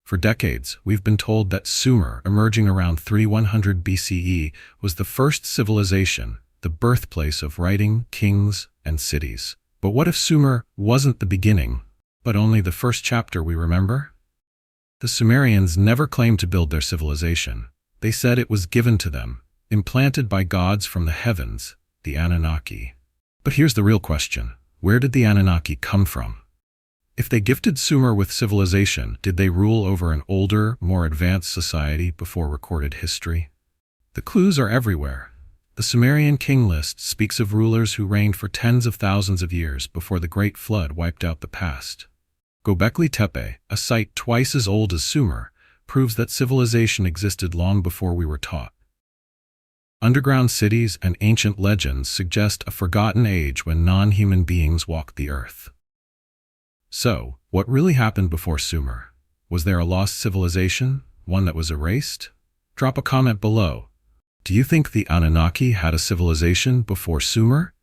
For decades, we've been told that Sumer, emerging around 3100 BCE, was the first civilization, the birthplace of writing, kings, and cities. But what if Sumer wasn't the beginning, but only the first chapter we remember? The Sumerians never claimed to build their civilization. They said it was given to them, implanted by gods from the heavens, the Anunnaki. But here's the real question. Where did the Anunnaki come from? If they gifted Sumer with civilization, did they rule over an older, more advanced society before recorded history? The clues are everywhere. The Sumerian king list speaks of rulers who reigned for tens of thousands of years before the Great Flood wiped out the past. Göbekli Tepe, a site twice as old as Sumer, proves that civilization existed long before we were taught. Underground cities and ancient legends suggest a forgotten age when non-human beings walked the earth. So, what really happened before Sumer? Was there a lost civilization, one that was erased? Drop a comment below. Do you think the Anunnaki had a civilization before Sumer?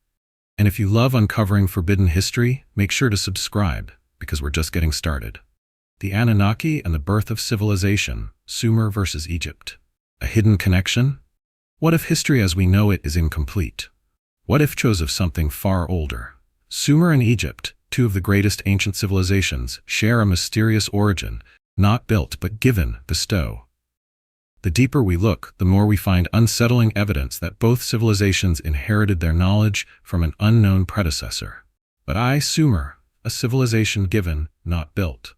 And if you love uncovering forbidden history, make sure to subscribe, because we're just getting started. The Anunnaki and the birth of civilization, Sumer versus Egypt. A hidden connection? What if history as we know it is incomplete? What if chose of something far older? Sumer and Egypt, two of the greatest ancient civilizations, share a mysterious origin, not built but given, bestow. The deeper we look, the more we find unsettling evidence that both civilizations inherited their knowledge from an unknown predecessor. But Sumer, a civilization given, not built.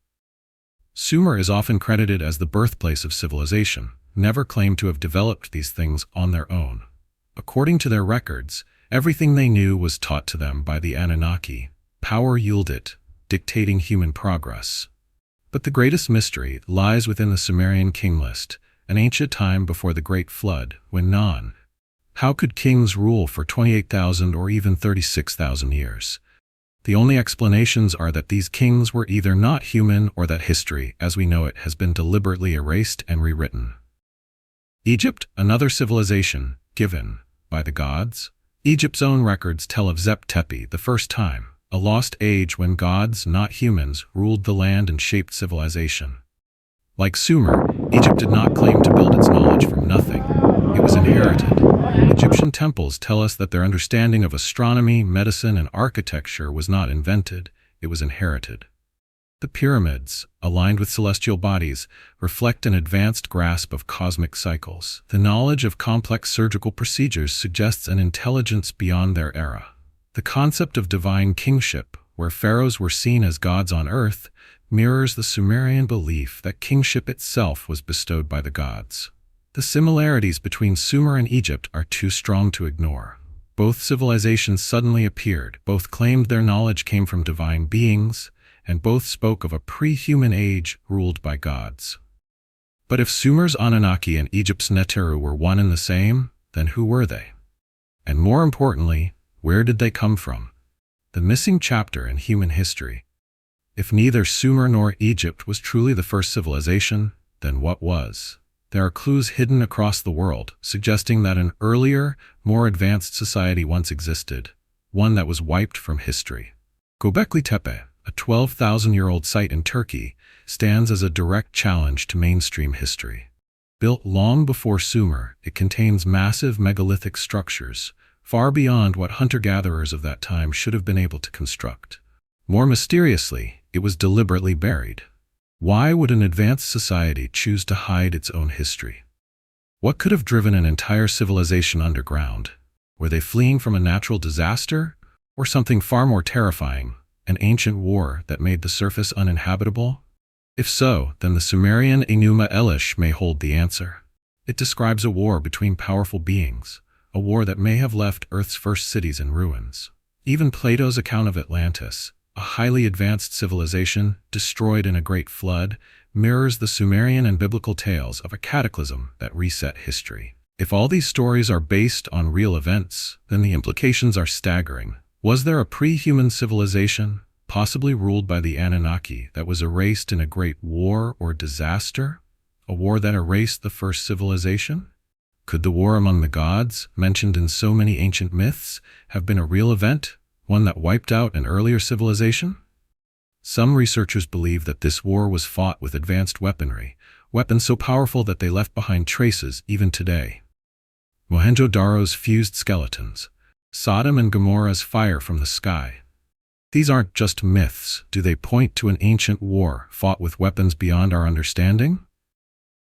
Sumer is often credited as the birthplace of civilization, never claimed to have developed these things on their own. According to their records, everything they knew was taught to them by the Anunnaki. Power yielded, dictating human progress. But the greatest mystery lies within the Sumerian king list, an ancient time before the Great Flood, when how could kings rule for 28,000 or even 36,000 years? The only explanations are that these kings were either not human or that history, as we know it, has been deliberately erased and rewritten. Egypt, another civilization, given by the gods. Egypt's own records tell of Zep-Tepi, the first time, a lost age when gods, not humans, ruled the land and shaped civilization. Like Sumer, Egypt did not claim to build its knowledge from nothing. It was inherited. Egyptian temples tell us that their understanding of astronomy, medicine, and architecture was not invented, it was inherited. The pyramids, aligned with celestial bodies, reflect an advanced grasp of cosmic cycles. The knowledge of complex surgical procedures suggests an intelligence beyond their era. The concept of divine kingship, where pharaohs were seen as gods on earth, mirrors the Sumerian belief that kingship itself was bestowed by the gods. The similarities between Sumer and Egypt are too strong to ignore. Both civilizations suddenly appeared, both claimed their knowledge came from divine beings, and both spoke of a pre-human age ruled by gods. But if Sumer's Anunnaki and Egypt's Nibiru were one and the same, then who were they? And more importantly, where did they come from? The missing chapter in human history. If neither Sumer nor Egypt was truly the first civilization, then what was? There are clues hidden across the world, suggesting that an earlier, more advanced society once existed, one that was wiped from history. Göbekli Tepe, a 12,000-year-old site in Turkey, stands as a direct challenge to mainstream history. Built long before Sumer, it contains massive megalithic structures, far beyond what hunter-gatherers of that time should have been able to construct. More mysteriously, it was deliberately buried. Why would an advanced society choose to hide its own history? What could have driven an entire civilization underground? Were they fleeing from a natural disaster? Or something far more terrifying, an ancient war that made the surface uninhabitable? If so, then the Sumerian Enuma Elish may hold the answer. It describes a war between powerful beings, a war that may have left Earth's first cities in ruins. Even Plato's account of Atlantis, a highly advanced civilization destroyed in a great flood, mirrors the Sumerian and biblical tales of a cataclysm that reset history. If all these stories are based on real events, then the implications are staggering. Was there a pre-human civilization, possibly ruled by the Anunnaki, that was erased in a great war or disaster? A war that erased the first civilization? Could the war among the gods, mentioned in so many ancient myths, have been a real event, one that wiped out an earlier civilization? Some researchers believe that this war was fought with advanced weaponry, weapons so powerful that they left behind traces even today. Mohenjo-Daro's fused skeletons, Sodom and Gomorrah's fire from the sky. These aren't just myths. Do they point to an ancient war fought with weapons beyond our understanding?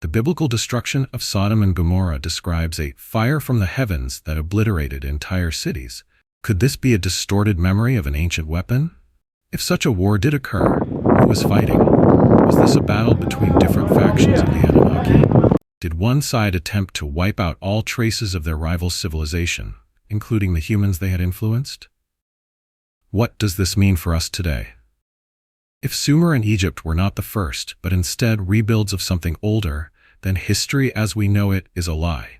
The biblical destruction of Sodom and Gomorrah describes a fire from the heavens that obliterated entire cities. Could this be a distorted memory of an ancient weapon? If such a war did occur, who was fighting? Was this a battle between different factions of the Anunnaki? Did one side attempt to wipe out all traces of their rival civilization, including the humans they had influenced? What does this mean for us today? If Sumer and Egypt were not the first, but instead rebuilds of something older, then history as we know it is a lie.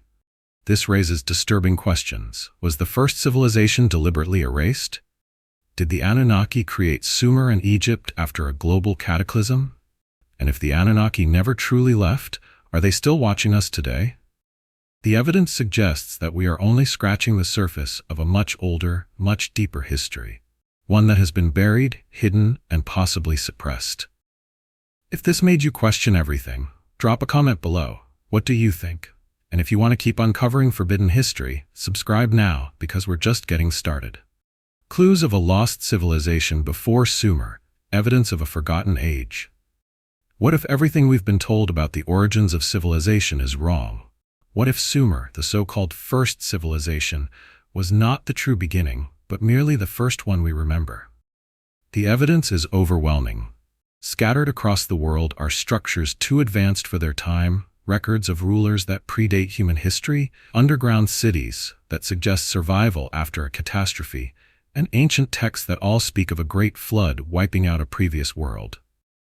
This raises disturbing questions. Was the first civilization deliberately erased? Did the Anunnaki create Sumer and Egypt after a global cataclysm? And if the Anunnaki never truly left, are they still watching us today? The evidence suggests that we are only scratching the surface of a much older, much deeper history. One that has been buried, hidden, and possibly suppressed. If this made you question everything, drop a comment below. What do you think? And if you want to keep uncovering forbidden history, subscribe now because we're just getting started. Clues of a lost civilization before Sumer, evidence of a forgotten age. What if everything we've been told about the origins of civilization is wrong? What if Sumer, the so-called first civilization, was not the true beginning, but merely the first one we remember? The evidence is overwhelming. Scattered across the world are structures too advanced for their time, records of rulers that predate human history, underground cities that suggest survival after a catastrophe, and ancient texts that all speak of a great flood wiping out a previous world.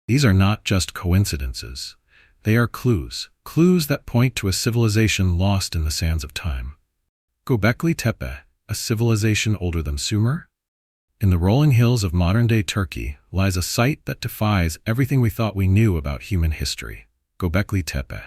These are not just coincidences. They are clues that point to a civilization lost in the sands of time. Göbekli Tepe, a civilization older than Sumer? In the rolling hills of modern-day Turkey lies a site that defies everything we thought we knew about human history. Göbekli Tepe.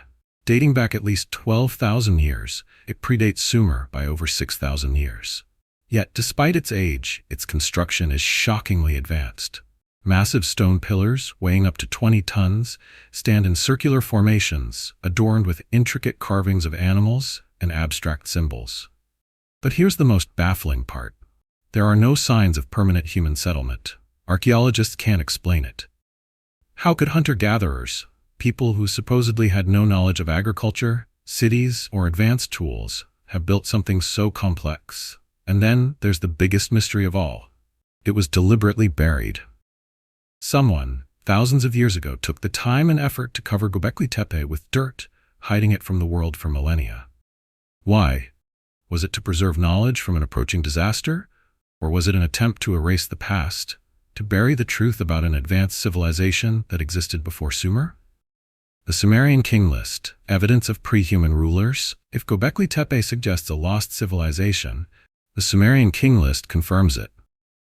Dating back at least 12,000 years, it predates Sumer by over 6,000 years. Yet, despite its age, its construction is shockingly advanced. Massive stone pillars, weighing up to 20 tons, stand in circular formations, adorned with intricate carvings of animals and abstract symbols. But here's the most baffling part. There are no signs of permanent human settlement. Archaeologists can't explain it. How could hunter-gatherers, people who supposedly had no knowledge of agriculture, cities, or advanced tools, have built something so complex? And then there's the biggest mystery of all. It was deliberately buried. Someone, thousands of years ago, took the time and effort to cover Göbekli Tepe with dirt, hiding it from the world for millennia. Why? Was it to preserve knowledge from an approaching disaster? Or was it an attempt to erase the past, to bury the truth about an advanced civilization that existed before Sumer? The Sumerian king list, evidence of pre-human rulers. If Göbekli Tepe suggests a lost civilization, the Sumerian king list confirms it.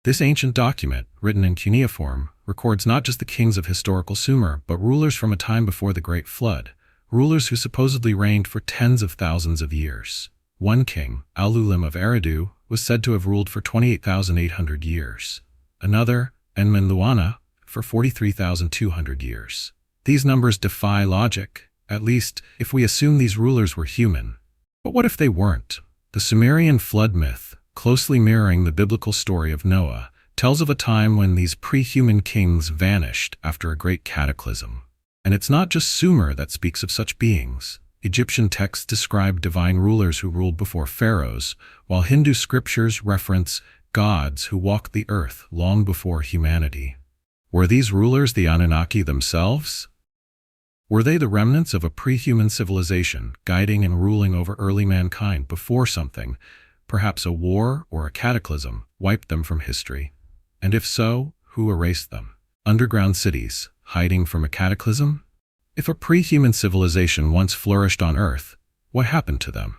This ancient document, written in cuneiform, records not just the kings of historical Sumer, but rulers from a time before the Great Flood, rulers who supposedly reigned for tens of thousands of years. One king, Alulim of Eridu, was said to have ruled for 28,800 years. Another, Enmenluana, for 43,200 years. These numbers defy logic, at least if we assume these rulers were human. But what if they weren't? The Sumerian flood myth, closely mirroring the biblical story of Noah, tells of a time when these pre-human kings vanished after a great cataclysm. And it's not just Sumer that speaks of such beings. Egyptian texts describe divine rulers who ruled before pharaohs, while Hindu scriptures reference gods who walked the earth long before humanity. Were these rulers the Anunnaki themselves? Were they the remnants of a pre-human civilization guiding and ruling over early mankind before something, perhaps a war or a cataclysm, wiped them from history? And if so, who erased them? Underground cities, hiding from a cataclysm? If a pre-human civilization once flourished on Earth, what happened to them?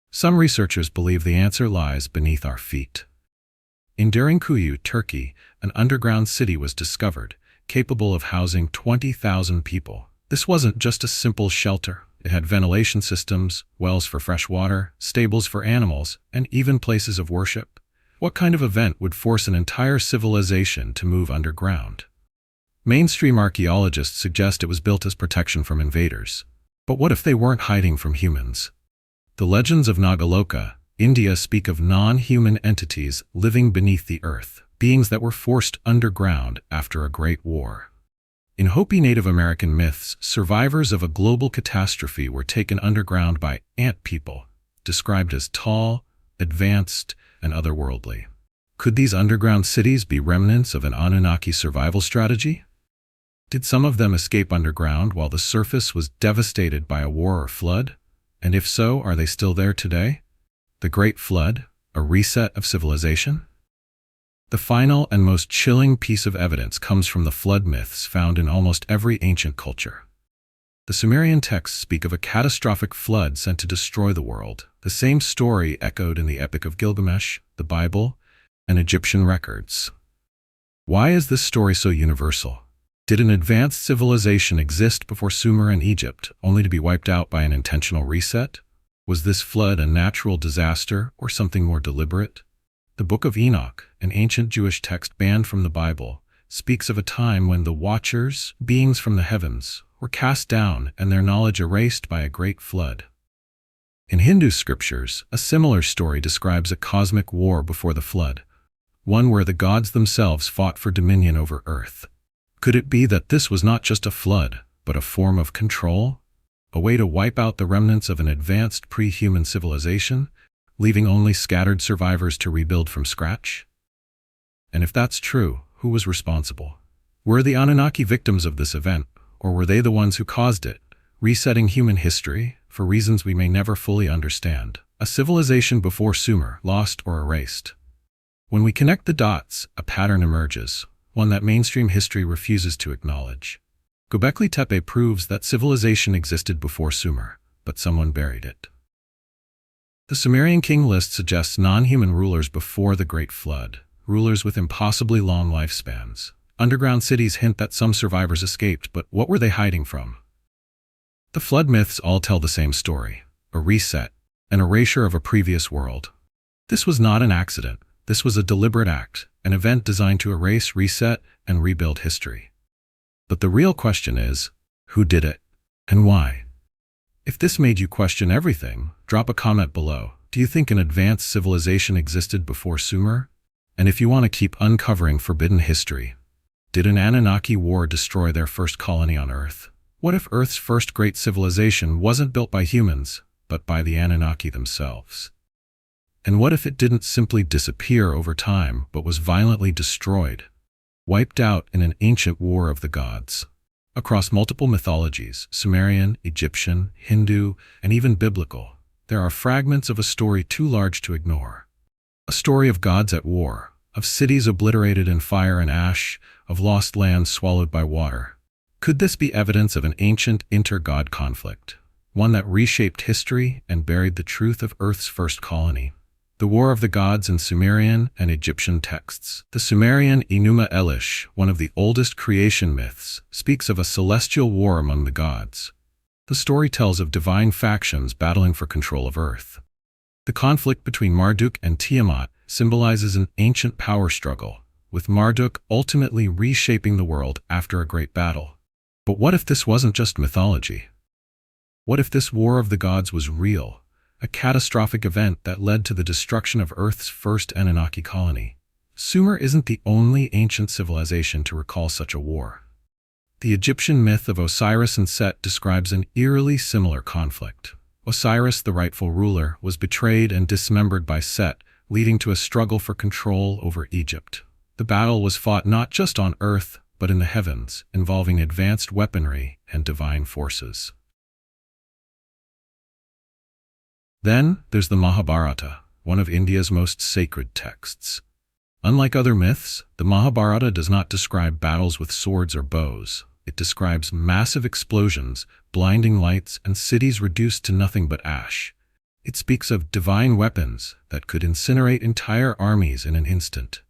Some researchers believe the answer lies beneath our feet. In Derinkuyu, Turkey, an underground city was discovered, capable of housing 20,000 people. This wasn't just a simple shelter. It had ventilation systems, wells for fresh water, stables for animals, and even places of worship. What kind of event would force an entire civilization to move underground? Mainstream archaeologists suggest it was built as protection from invaders. But what if they weren't hiding from humans? The legends of Nagaloka, India speak of non-human entities living beneath the earth, beings that were forced underground after a great war. In Hopi Native American myths, survivors of a global catastrophe were taken underground by ant people, described as tall, advanced, and otherworldly. Could these underground cities be remnants of an Anunnaki survival strategy? Did some of them escape underground while the surface was devastated by a war or flood? And if so, are they still there today? The Great Flood, a reset of civilization? The final and most chilling piece of evidence comes from the flood myths found in almost every ancient culture. The Sumerian texts speak of a catastrophic flood sent to destroy the world, the same story echoed in the Epic of Gilgamesh, the Bible, and Egyptian records. Why is this story so universal? Did an advanced civilization exist before Sumer and Egypt, only to be wiped out by an intentional reset? Was this flood a natural disaster or something more deliberate? The Book of Enoch, an ancient Jewish text banned from the Bible, speaks of a time when the Watchers, beings from the heavens, were cast down and their knowledge erased by a great flood. In Hindu scriptures, a similar story describes a cosmic war before the flood, one where the gods themselves fought for dominion over earth. Could it be that this was not just a flood, but a form of control? A way to wipe out the remnants of an advanced pre-human civilization, leaving only scattered survivors to rebuild from scratch? And if that's true, who was responsible? Were the Anunnaki victims of this event, or were they the ones who caused it, resetting human history, for reasons we may never fully understand? A civilization before Sumer, lost or erased. When we connect the dots, a pattern emerges, one that mainstream history refuses to acknowledge. Göbekli Tepe proves that civilization existed before Sumer, but someone buried it. The Sumerian king list suggests non-human rulers before the Great Flood, rulers with impossibly long lifespans. Underground cities hint that some survivors escaped, but what were they hiding from? The flood myths all tell the same story: a reset, an erasure of a previous world. This was not an accident. This was a deliberate act, an event designed to erase, reset, and rebuild history. But the real question is, who did it, and why? If this made you question everything, drop a comment below. Do you think an advanced civilization existed before Sumer? And if you want to keep uncovering forbidden history, did an Anunnaki war destroy their first colony on Earth? What if Earth's first great civilization wasn't built by humans, but by the Anunnaki themselves? And what if it didn't simply disappear over time, but was violently destroyed, wiped out in an ancient war of the gods? Across multiple mythologies, Sumerian, Egyptian, Hindu, and even biblical, there are fragments of a story too large to ignore. A story of gods at war, of cities obliterated in fire and ash, of lost lands swallowed by water. Could this be evidence of an ancient inter-god conflict, one that reshaped history and buried the truth of Earth's first colony? The War of the Gods in Sumerian and Egyptian texts. The Sumerian Enuma Elish, one of the oldest creation myths, speaks of a celestial war among the gods. The story tells of divine factions battling for control of Earth. The conflict between Marduk and Tiamat symbolizes an ancient power struggle, with Marduk ultimately reshaping the world after a great battle. But what if this wasn't just mythology? What if this War of the Gods was real? A catastrophic event that led to the destruction of Earth's first Anunnaki colony. Sumer isn't the only ancient civilization to recall such a war. The Egyptian myth of Osiris and Set describes an eerily similar conflict. Osiris, the rightful ruler, was betrayed and dismembered by Set, leading to a struggle for control over Egypt. The battle was fought not just on Earth, but in the heavens, involving advanced weaponry and divine forces. Then there's the Mahabharata, one of India's most sacred texts. Unlike other myths, the Mahabharata does not describe battles with swords or bows. It describes massive explosions, blinding lights, and cities reduced to nothing but ash. It speaks of divine weapons that could incinerate entire armies in an instant.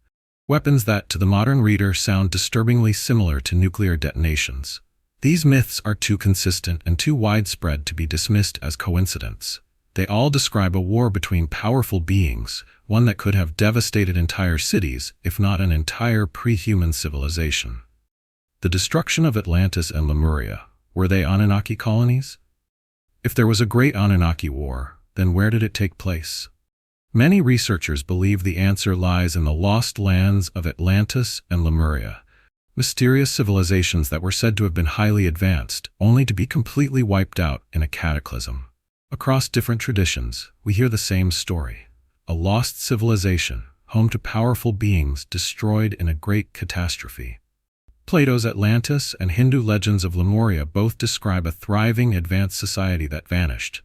Weapons that, to the modern reader, sound disturbingly similar to nuclear detonations. These myths are too consistent and too widespread to be dismissed as coincidence. They all describe a war between powerful beings, one that could have devastated entire cities, if not an entire pre-human civilization. The destruction of Atlantis and Lemuria, were they Anunnaki colonies? If there was a great Anunnaki war, then where did it take place? Many researchers believe the answer lies in the lost lands of Atlantis and Lemuria, mysterious civilizations that were said to have been highly advanced, only to be completely wiped out in a cataclysm. Across different traditions, we hear the same story. A lost civilization, home to powerful beings destroyed in a great catastrophe. Plato's Atlantis and Hindu legends of Lemuria both describe a thriving, advanced society that vanished.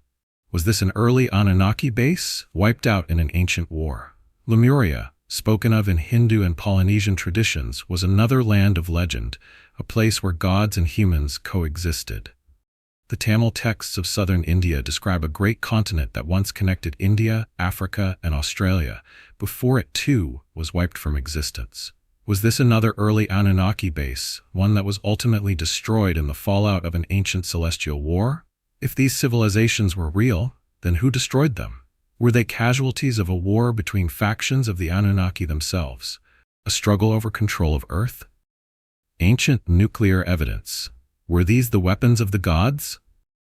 Was this an early Anunnaki base, wiped out in an ancient war? Lemuria, spoken of in Hindu and Polynesian traditions, was another land of legend, a place where gods and humans coexisted. The Tamil texts of southern India describe a great continent that once connected India, Africa, and Australia, before it too was wiped from existence. Was this another early Anunnaki base, one that was ultimately destroyed in the fallout of an ancient celestial war? If these civilizations were real, then who destroyed them? Were they casualties of a war between factions of the Anunnaki themselves? A struggle over control of Earth? Ancient nuclear evidence. Were these the weapons of the gods?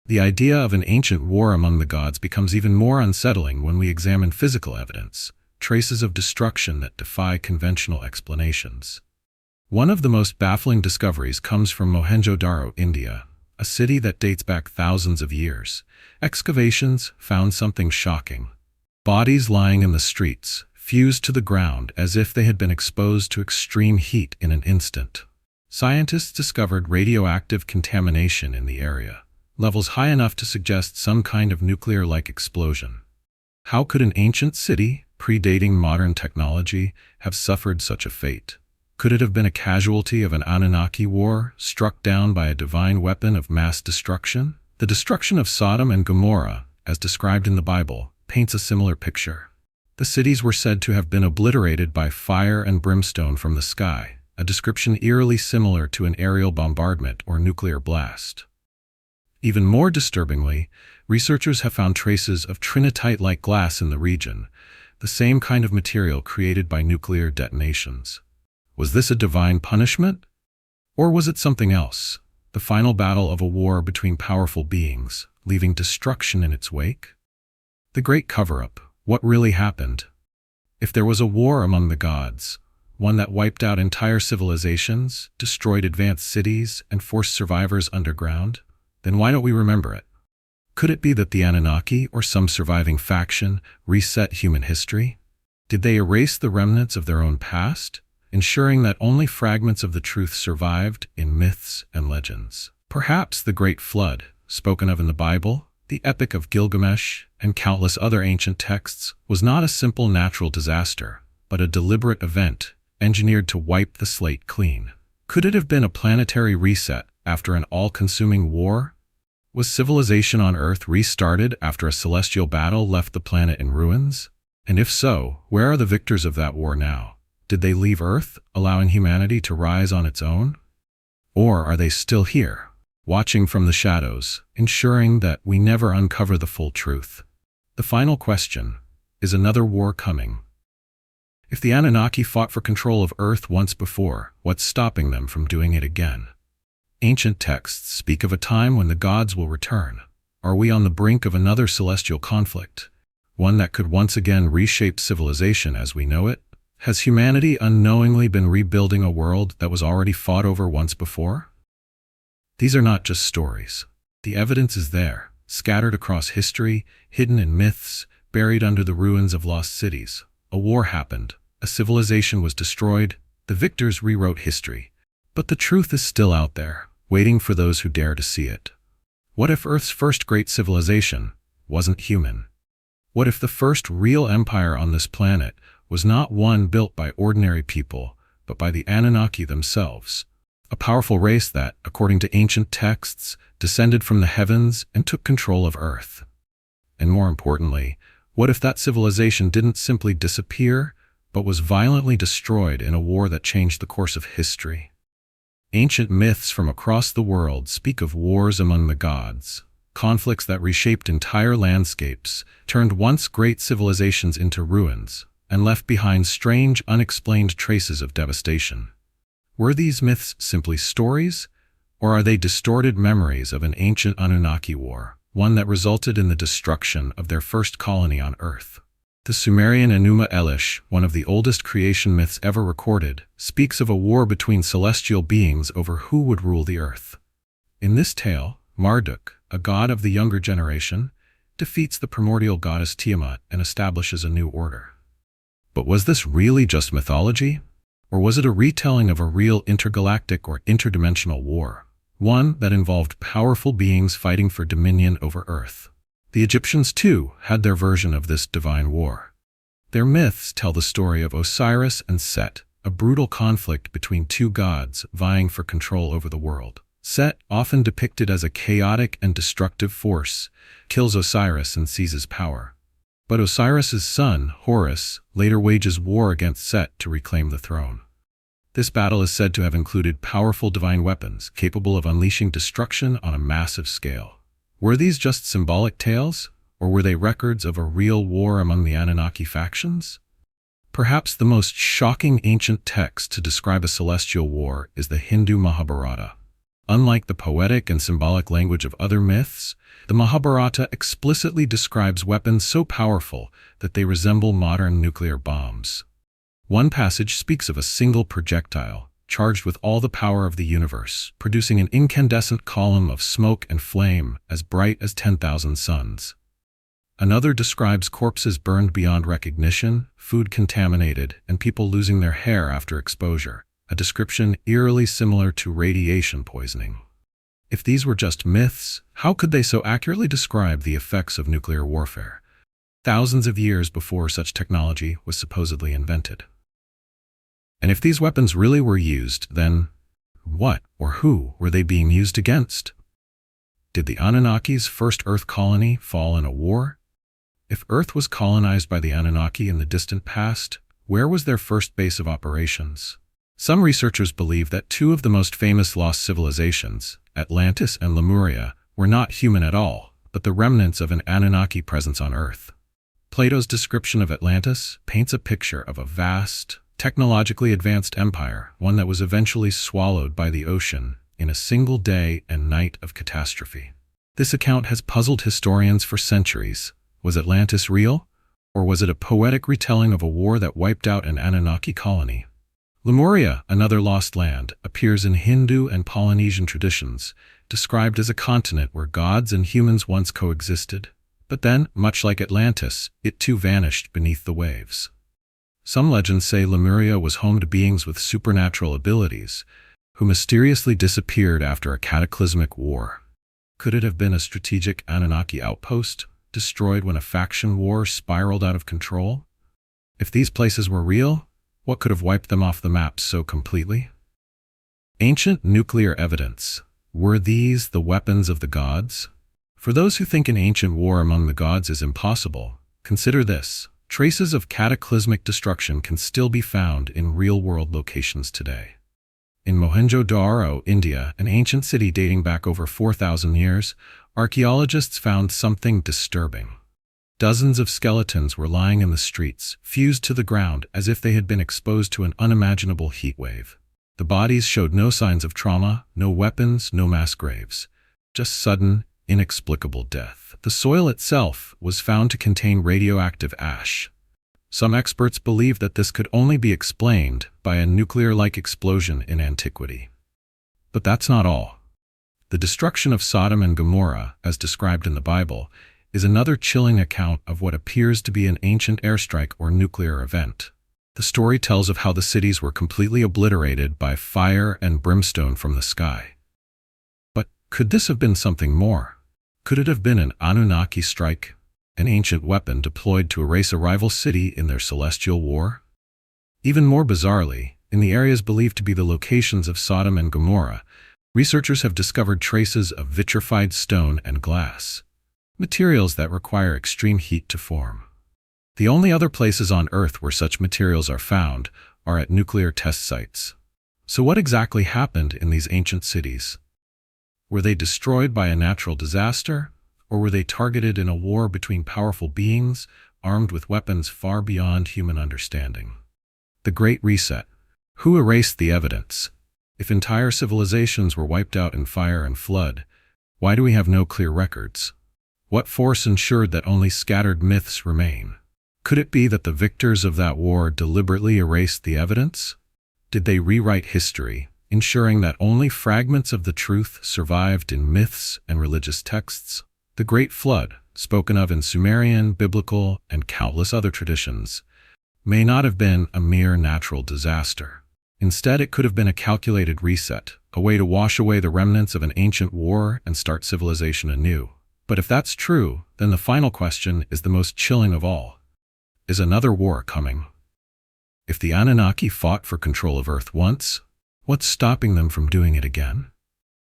The idea of an ancient war among the gods becomes even more unsettling when we examine physical evidence, traces of destruction that defy conventional explanations. One of the most baffling discoveries comes from Mohenjo-Daro, India, a city that dates back thousands of years. Excavations found something shocking. Bodies lying in the streets, fused to the ground as if they had been exposed to extreme heat in an instant. Scientists discovered radioactive contamination in the area, levels high enough to suggest some kind of nuclear-like explosion. How could an ancient city, predating modern technology, have suffered such a fate? Could it have been a casualty of an Anunnaki war, struck down by a divine weapon of mass destruction? The destruction of Sodom and Gomorrah, as described in the Bible, paints a similar picture. The cities were said to have been obliterated by fire and brimstone from the sky, a description eerily similar to an aerial bombardment or nuclear blast. Even more disturbingly, researchers have found traces of trinitite-like glass in the region, the same kind of material created by nuclear detonations. Was this a divine punishment? Or was it something else? The final battle of a war between powerful beings, leaving destruction in its wake? The great cover-up. What really happened? If there was a war among the gods, one that wiped out entire civilizations, destroyed advanced cities, and forced survivors underground, then why don't we remember it? Could it be that the Anunnaki, or some surviving faction, reset human history? Did they erase the remnants of their own past, ensuring that only fragments of the truth survived in myths and legends? Perhaps the Great Flood, spoken of in the Bible, the Epic of Gilgamesh, and countless other ancient texts, was not a simple natural disaster, but a deliberate event, engineered to wipe the slate clean. Could it have been a planetary reset after an all-consuming war? Was civilization on Earth restarted after a celestial battle left the planet in ruins? And if so, where are the victors of that war now? Did they leave Earth, allowing humanity to rise on its own? Or are they still here, watching from the shadows, ensuring that we never uncover the full truth? The final question, is another war coming? If the Anunnaki fought for control of Earth once before, what's stopping them from doing it again? Ancient texts speak of a time when the gods will return. Are we on the brink of another celestial conflict, one that could once again reshape civilization as we know it? Has humanity unknowingly been rebuilding a world that was already fought over once before? These are not just stories. The evidence is there, scattered across history, hidden in myths, buried under the ruins of lost cities. A war happened, a civilization was destroyed, the victors rewrote history. But the truth is still out there, waiting for those who dare to see it. What if Earth's first great civilization wasn't human? What if the first real empire on this planet was not one built by ordinary people, but by the Anunnaki themselves? A powerful race that, according to ancient texts, descended from the heavens and took control of Earth. And more importantly, what if that civilization didn't simply disappear, but was violently destroyed in a war that changed the course of history? Ancient myths from across the world speak of wars among the gods, conflicts that reshaped entire landscapes, turned once great civilizations into ruins, and left behind strange, unexplained traces of devastation. Were these myths simply stories, or are they distorted memories of an ancient Anunnaki war, one that resulted in the destruction of their first colony on Earth? The Sumerian Enuma Elish, one of the oldest creation myths ever recorded, speaks of a war between celestial beings over who would rule the Earth. In this tale, Marduk, a god of the younger generation, defeats the primordial goddess Tiamat and establishes a new order. But was this really just mythology? Or was it a retelling of a real intergalactic or interdimensional war, one that involved powerful beings fighting for dominion over Earth? The Egyptians, too, had their version of this divine war. Their myths tell the story of Osiris and Set, a brutal conflict between two gods vying for control over the world. Set, often depicted as a chaotic and destructive force, kills Osiris and seizes power. But Osiris's son, Horus, later wages war against Set to reclaim the throne. This battle is said to have included powerful divine weapons capable of unleashing destruction on a massive scale. Were these just symbolic tales, or were they records of a real war among the Anunnaki factions? Perhaps the most shocking ancient text to describe a celestial war is the Hindu Mahabharata. Unlike the poetic and symbolic language of other myths, the Mahabharata explicitly describes weapons so powerful that they resemble modern nuclear bombs. One passage speaks of a single projectile, charged with all the power of the universe, producing an incandescent column of smoke and flame as bright as 10,000 suns. Another describes corpses burned beyond recognition, food contaminated, and people losing their hair after exposure, a description eerily similar to radiation poisoning. If these were just myths, how could they so accurately describe the effects of nuclear warfare, thousands of years before such technology was supposedly invented? And if these weapons really were used, then what or who were they being used against? Did the Anunnaki's first Earth colony fall in a war? If Earth was colonized by the Anunnaki in the distant past, where was their first base of operations? Some researchers believe that two of the most famous lost civilizations, Atlantis and Lemuria, were not human at all, but the remnants of an Anunnaki presence on Earth. Plato's description of Atlantis paints a picture of a vast, technologically advanced empire, one that was eventually swallowed by the ocean in a single day and night of catastrophe. This account has puzzled historians for centuries. Was Atlantis real, or was it a poetic retelling of a war that wiped out an Anunnaki colony? Lemuria, another lost land, appears in Hindu and Polynesian traditions, described as a continent where gods and humans once coexisted. But then, much like Atlantis, it too vanished beneath the waves. Some legends say Lemuria was home to beings with supernatural abilities, who mysteriously disappeared after a cataclysmic war. Could it have been a strategic Anunnaki outpost, destroyed when a faction war spiraled out of control? If these places were real, what could have wiped them off the map so completely? Ancient nuclear evidence. Were these the weapons of the gods? For those who think an ancient war among the gods is impossible, consider this. Traces of cataclysmic destruction can still be found in real-world locations today. In Mohenjo-Daro, India, an ancient city dating back over 4,000 years, archaeologists found something disturbing. Dozens of skeletons were lying in the streets, fused to the ground as if they had been exposed to an unimaginable heat wave. The bodies showed no signs of trauma, no weapons, no mass graves. Just sudden, inexplicable death. The soil itself was found to contain radioactive ash. Some experts believe that this could only be explained by a nuclear-like explosion in antiquity. But that's not all. The destruction of Sodom and Gomorrah, as described in the Bible, is another chilling account of what appears to be an ancient airstrike or nuclear event. The story tells of how the cities were completely obliterated by fire and brimstone from the sky. But could this have been something more? Could it have been an Anunnaki strike, an ancient weapon deployed to erase a rival city in their celestial war? Even more bizarrely, in the areas believed to be the locations of Sodom and Gomorrah, researchers have discovered traces of vitrified stone and glass, materials that require extreme heat to form. The only other places on Earth where such materials are found are at nuclear test sites. So what exactly happened in these ancient cities? Were they destroyed by a natural disaster, or were they targeted in a war between powerful beings armed with weapons far beyond human understanding? The Great Reset. Who erased the evidence? If entire civilizations were wiped out in fire and flood, why do we have no clear records? What force ensured that only scattered myths remain? Could it be that the victors of that war deliberately erased the evidence? Did they rewrite history, ensuring that only fragments of the truth survived in myths and religious texts? The Great Flood, spoken of in Sumerian, biblical, and countless other traditions, may not have been a mere natural disaster. Instead, it could have been a calculated reset, a way to wash away the remnants of an ancient war and start civilization anew. But if that's true, then the final question is the most chilling of all. Is another war coming? If the Anunnaki fought for control of Earth once, what's stopping them from doing it again?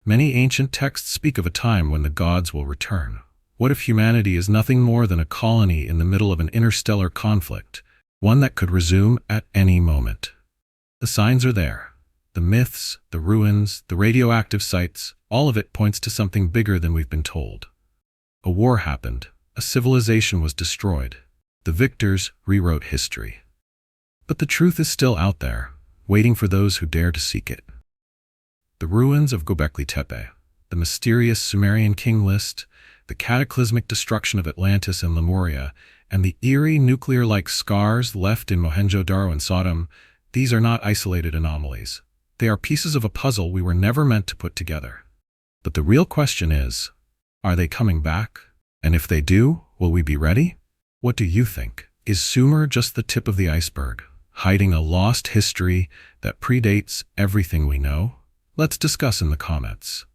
Many ancient texts speak of a time when the gods will return. What if humanity is nothing more than a colony in the middle of an interstellar conflict, one that could resume at any moment? The signs are there. The myths, the ruins, the radioactive sites, all of it points to something bigger than we've been told. A war happened. A civilization was destroyed. The victors rewrote history. But the truth is still out there, waiting for those who dare to seek it. The ruins of Göbekli Tepe, the mysterious Sumerian king list, the cataclysmic destruction of Atlantis and Lemuria, and the eerie nuclear-like scars left in Mohenjo-Daro and Sodom, these are not isolated anomalies. They are pieces of a puzzle we were never meant to put together. But the real question is, are they coming back? And if they do, will we be ready? What do you think? Is Sumer just the tip of the iceberg, hiding a lost history that predates everything we know? Let's discuss in the comments.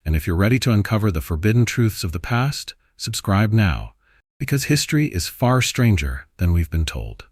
And if you're ready to uncover the forbidden truths of the past, subscribe now, because history is far stranger than we've been told.